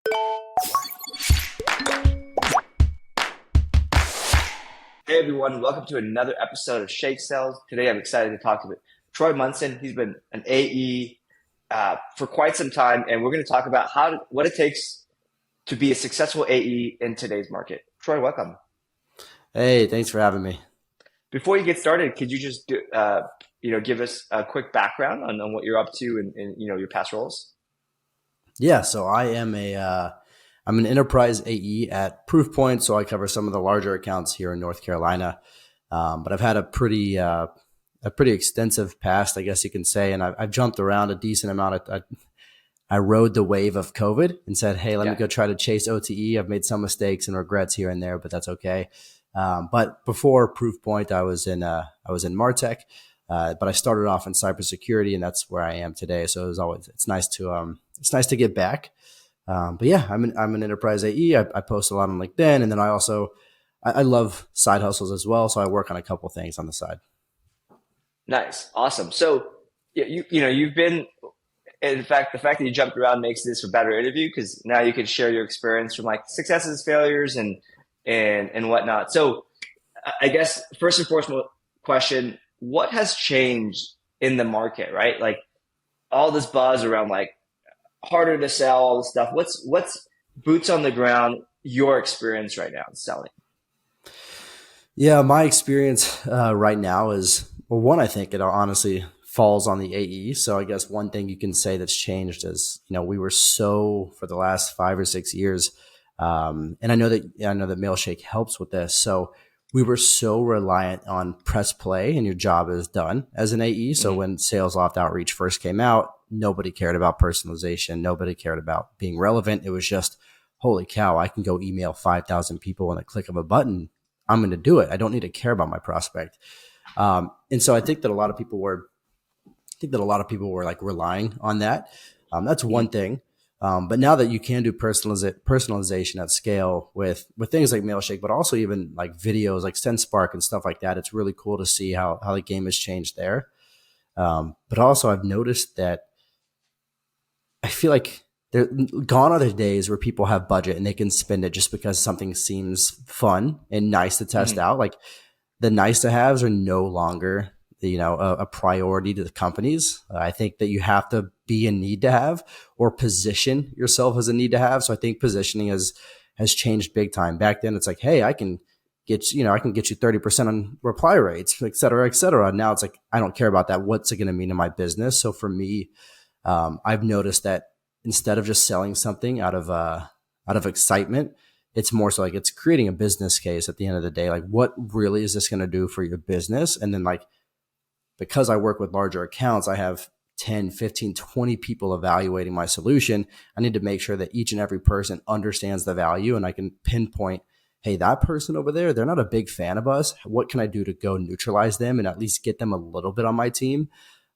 Hey everyone, welcome to another episode of Shake Sales. Today I'm excited to talk to Troy Munson. He's been an AE for quite some time, and we're going to talk about what it takes to be a successful AE in today's market. Troy, welcome. Hey, thanks for having me. Before you get started, could you just give us a quick background on what you're up to and your past roles? Yeah, so I'm an enterprise AE at Proofpoint, so I cover some of the larger accounts here in North Carolina. But I've had a pretty extensive past, I guess you can say, and I've jumped around a decent amount. I rode the wave of COVID and said, "Hey, let me go try to chase OTE." I've made some mistakes and regrets here and there, but that's okay. But before Proofpoint, I was in Martech, but I started off in cybersecurity, and that's where I am today. So it's nice to get back. But yeah, I'm an enterprise AE. I post a lot on LinkedIn, and then I love side hustles as well. So I work on a couple things on the side. Nice, awesome. So you've been. In fact, the fact that you jumped around makes this a better interview because now you can share your experience from like successes, failures, and whatnot. So I guess first and foremost question, what has changed in the market, right? Like all this buzz around like harder to sell, all this stuff. What's boots on the ground, your experience right now in selling? Yeah, my experience right now is, well, one, I think it honestly falls on the AE. So I guess one thing you can say that's changed is, we were for the last 5 or 6 years, and I know that Mailshake helps with this. So we were so reliant on press play and your job is done as an AE. So when Sales Loft Outreach first came out, nobody cared about personalization. Nobody cared about being relevant. It was just, holy cow, I can go email 5,000 people in a click of a button. I'm going to do it. I don't need to care about my prospect. And so I think that a lot of people were like relying on that. That's one thing. But now that you can do personalization at scale with things like Mailshake, but also even like videos like SendSpark and stuff like that, it's really cool to see how the game has changed there. But also I've noticed that I feel like gone are the days where people have budget and they can spend it just because something seems fun and nice to test out. Like the nice to haves are no longer a priority to the companies. I think that you have to be a need to have or position yourself as a need to have. So I think positioning has changed big time. Back then it's like, hey, I can get you 30% on reply rates, et cetera, et cetera. Now it's like, I don't care about that. What's it going to mean to my business? So for me, I've noticed that instead of just selling something out of excitement, it's more so like it's creating a business case at the end of the day. Like, what really is this going to do for your business? And then like, because I work with larger accounts, I have 10, 15, 20 people evaluating my solution. I need to make sure that each and every person understands the value and I can pinpoint, hey, that person over there, they're not a big fan of us. What can I do to go neutralize them and at least get them a little bit on my team?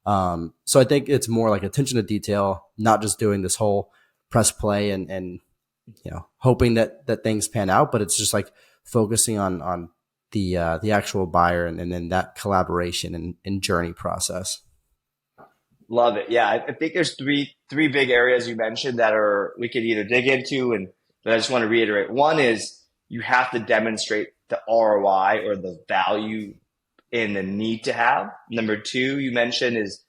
So I think it's more like attention to detail, not just doing this whole press play and hoping that things pan out, but it's just like focusing on the actual buyer and then that collaboration and journey process. Love it. Yeah, I think there's three big areas you mentioned that we could either dig into and that I just want to reiterate. One is you have to demonstrate the ROI or the value in the need to have. Number two, you mentioned is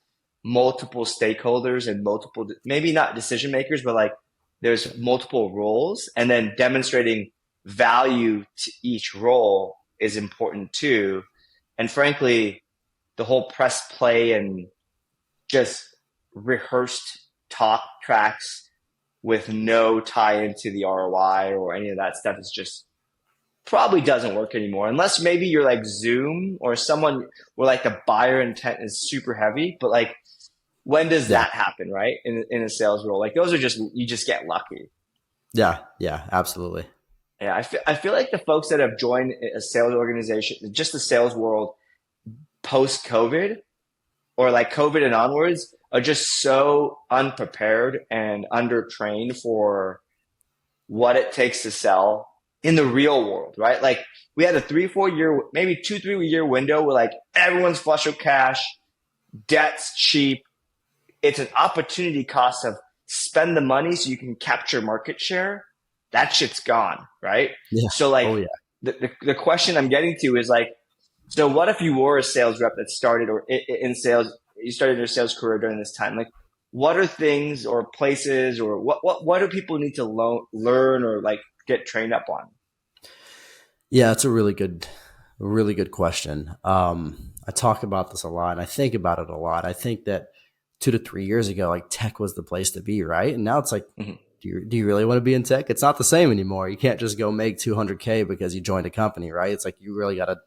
multiple stakeholders and multiple, maybe not decision makers, but like there's multiple roles, and then demonstrating value to each role is important too. And frankly, the whole press play and just rehearsed talk tracks with no tie into the ROI or any of that stuff is just probably doesn't work anymore. Unless maybe you're like Zoom or someone where like the buyer intent is super heavy, but like when does that happen, right? In a sales role, like those are you just get lucky. Yeah, absolutely. Yeah, I feel like the folks that have joined a sales organization, just the sales world post COVID or like COVID and onwards, are just so unprepared and undertrained for what it takes to sell in the real world, right? Like we had a 3-4 year, maybe 2-3 year window where like everyone's flush with cash, debt's cheap. It's an opportunity cost of spend the money so you can capture market share, that shit's gone, right? Yeah. So like Oh yeah. the question I'm getting to is like, so what if you were a sales rep that started or in sales, you started your sales career during this time? Like, what are things or places or what do people need to learn or like get trained up on? Yeah, it's a really good question. I talk about this a lot and I think about it a lot. I think that 2 to 3 years ago, like tech was the place to be, right? And now it's like, Mhm. do you really want to be in tech? It's not the same anymore. You can't just go make 200K because you joined a company, right? It's like you really gotta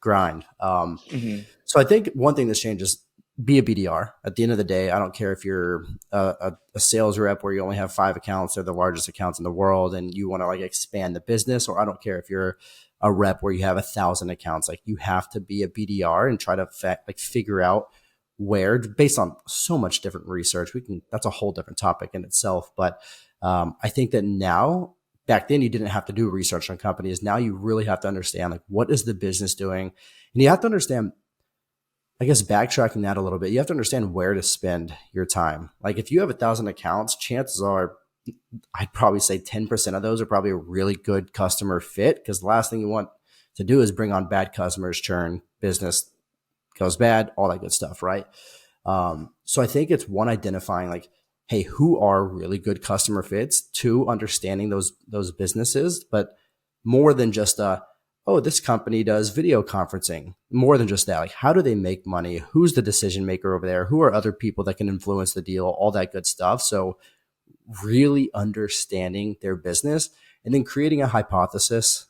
grind. Mhm. So I think one thing that's changed is be a BDR. At the end of the day, I don't care if you're a sales rep where you only have 5 accounts, they're the largest accounts in the world, and you want to like expand the business, or I don't care if you're a rep where you have 1,000 accounts. Like you have to be a BDR and try to like figure out where, based on so much different research, we can. That's a whole different topic in itself. But I think that now, back then, you didn't have to do research on companies. Now you really have to understand like what is the business doing, and you have to understand, I guess, backtracking that a little bit, you have to understand where to spend your time. Like if you have 1,000 accounts, chances are I'd probably say 10% of those are probably a really good customer fit, because the last thing you want to do is bring on bad customers, churn, business goes bad, all that good stuff, right? So I think it's one, identifying like, hey, who are really good customer fits? Two, understanding those businesses, but more than just oh, this company does video conferencing. More than just that, like how do they make money? Who's the decision maker over there? Who are other people that can influence the deal? All that good stuff. So really understanding their business and then creating a hypothesis.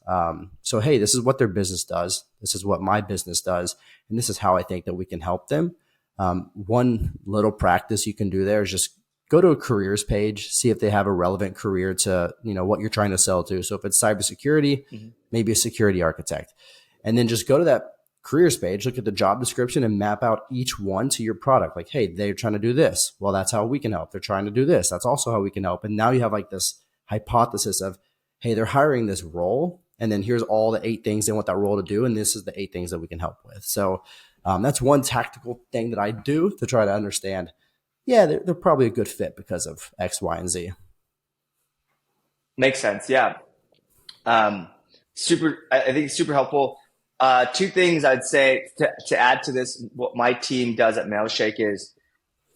So, hey, this is what their business does. This is what my business does. And this is how I think that we can help them. One little practice you can do there is just go to a careers page, see if they have a relevant career to, what you're trying to sell to. So if it's cybersecurity, Mhm. maybe a security architect, and then just go to that careers page, look at the job description and map out each one to your product. Like, hey, they're trying to do this. Well, that's how we can help. They're trying to do this. That's also how we can help. And now you have like this hypothesis of, hey, they're hiring this role. And then here's all the 8 things they want that role to do. And this is the 8 things that we can help with. So that's one tactical thing that I do to try to understand. Yeah, they're probably a good fit because of X, Y, and Z. Makes sense. Yeah. Um, I think it's super helpful. Two things I'd say to add to this, what my team does at Mailshake is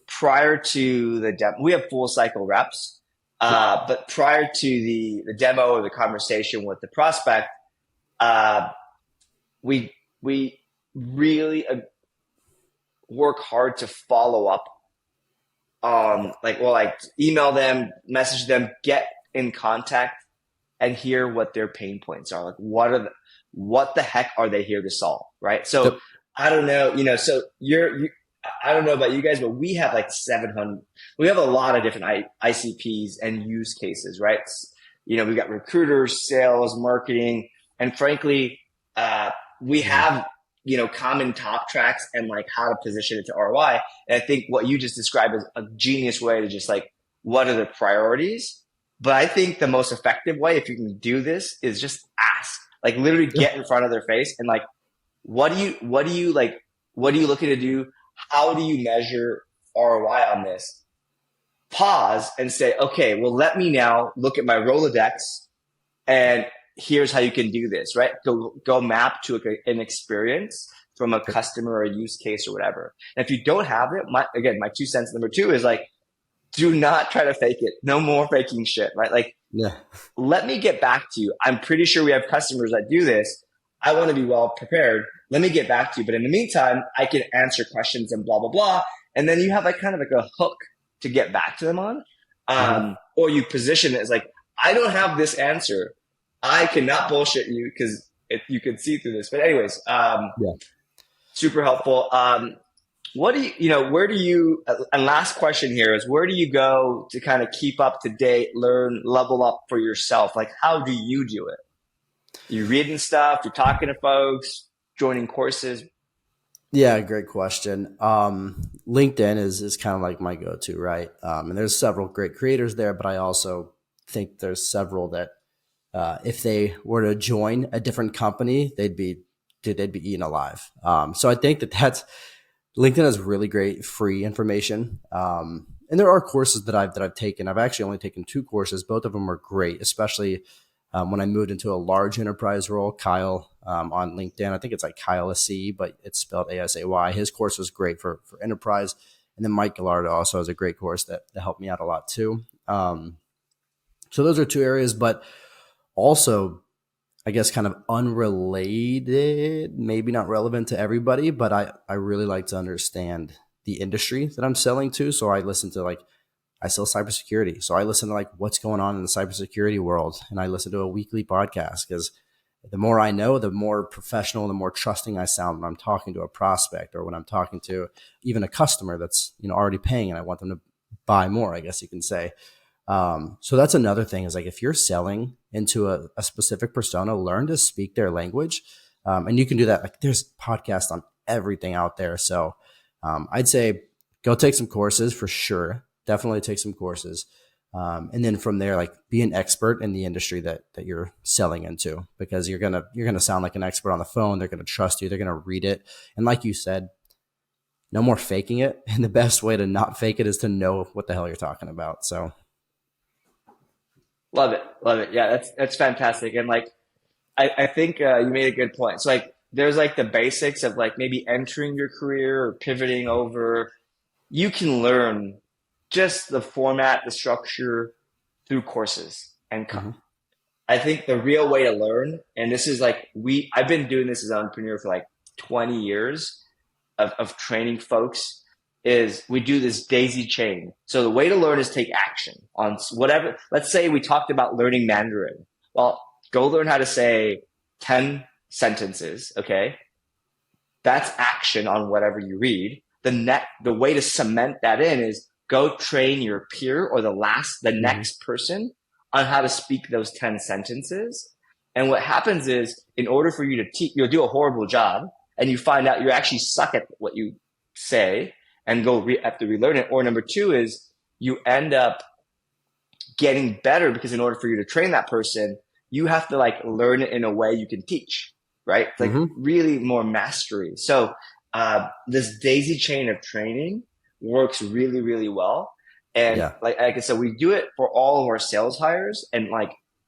prior to the demo, we have full cycle reps. But prior to the demo or the conversation with the prospect, uh, we really work hard to follow up on like email them, message them, get in contact and hear what their pain points are. Like what the heck are they here to solve? Right. So Yep. I don't know, so I don't know about you guys, but we have like 700, we have a lot of different ICPs and use cases, right? We've got recruiters, sales, marketing, and frankly, we have, common talk tracks and like how to position it to ROI. And I think what you just described is a genius way to just like, what are the priorities? But I think the most effective way, if you can do this, is just ask, like literally Yeah. get in front of their face and like, what are you looking to do? How do you measure ROI on this? Pause and say, okay, well, let me now look at my Rolodex and here's how you can do this, right? Go map to an experience from a customer or a use case or whatever. And if you don't have it, my 2 cents number two is like, do not try to fake it. No more faking shit, right? Like, Yeah. let me get back to you. I'm pretty sure we have customers that do this. I want to be well prepared. Let me get back to you. But in the meantime, I can answer questions and blah, blah, blah. And then you have like kind of like a hook to get back to them on. Mhm. Or you position it as like, I don't have this answer. I cannot bullshit you because you can see through this. But anyways, Yeah. super helpful. What do where do you, and last question here is, where do you go to kind of keep up to date, learn, level up for yourself? Like, how do you do it? You reading stuff, you're talking to folks, joining courses. Yeah, great question. LinkedIn is kind of like my go-to, right? And there's several great creators there, but I also think there's several that if they were to join a different company, they'd be eaten alive. So I think that's LinkedIn has really great free information. And there are courses that I've taken. I've actually only taken 2 courses. Both of them are great, especially when I moved into a large enterprise role. Kyle on LinkedIn, I think it's like Kyle C, but it's spelled ASAY. His course was great for enterprise. And then Mike Gallardo also has a great course that helped me out a lot too. So those are 2 areas, but also, I guess, kind of unrelated, maybe not relevant to everybody, but I really like to understand the industry that I'm selling to. So I listen to I sell cybersecurity. So I listen to what's going on in the cybersecurity world, and I listen to a weekly podcast because the more I know, the more professional, the more trusting I sound when I'm talking to a prospect or when I'm talking to even a customer that's already paying and I want them to buy more, I guess you can say. So that's another thing is if you're selling into a specific persona, learn to speak their language. And you can do that. There's podcasts on everything out there. So I'd say go take some courses for sure. Definitely take some courses. And then from there, be an expert in the industry that you're selling into, because you're going to sound like an expert on the phone. They're going to trust you. They're going to read it. And like you said, no more faking it. And the best way to not fake it is to know what the hell you're talking about. So Love it. Love it. Yeah, that's fantastic. And I think you made a good point. So there's the basics of maybe entering your career or pivoting over. You can learn just the format, the structure through courses. And mhm. I think the real way to learn, and this is I've been doing this as an entrepreneur for 20 years of training folks, is we do this daisy chain. So the way to learn is take action on whatever. Let's say we talked about learning Mandarin. Well, go learn how to say 10 sentences. Okay. That's action on whatever you read. The way to cement that in is go train your peer or the next person on how to speak those 10 sentences. And what happens is, in order for you to teach, you'll do a horrible job and you find out you actually suck at what you say and have to relearn it. Or number 2 is you end up getting better because in order for you to train that person, you have to learn it in a way you can teach, right? It's really more mastery. So this daisy chain of training works really, really well. And Yeah. like I said, we do it for all of our sales hires. And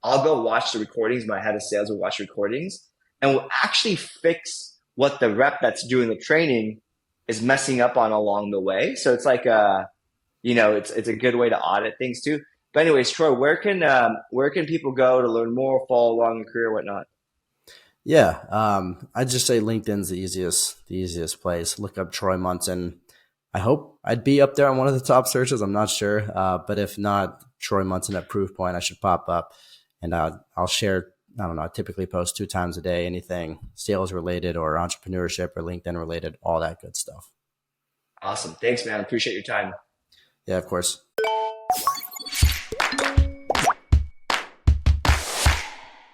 I'll go watch the recordings. My head of sales will watch recordings and we'll actually fix what the rep that's doing the training is messing up on along the way. So it's it's a good way to audit things too. But anyways, Troy, where can people go to learn more, follow along a career, whatnot? Yeah. I'd just say LinkedIn's the easiest place. Look up Troy Munson. I hope I'd be up there on one of the top searches. I'm not sure. But if not, Troy Munson at Proofpoint, I should pop up, and I'll share. I don't know. I typically post 2 times a day, anything sales related or entrepreneurship or LinkedIn related, all that good stuff. Awesome. Thanks, man. Appreciate your time. Yeah, of course.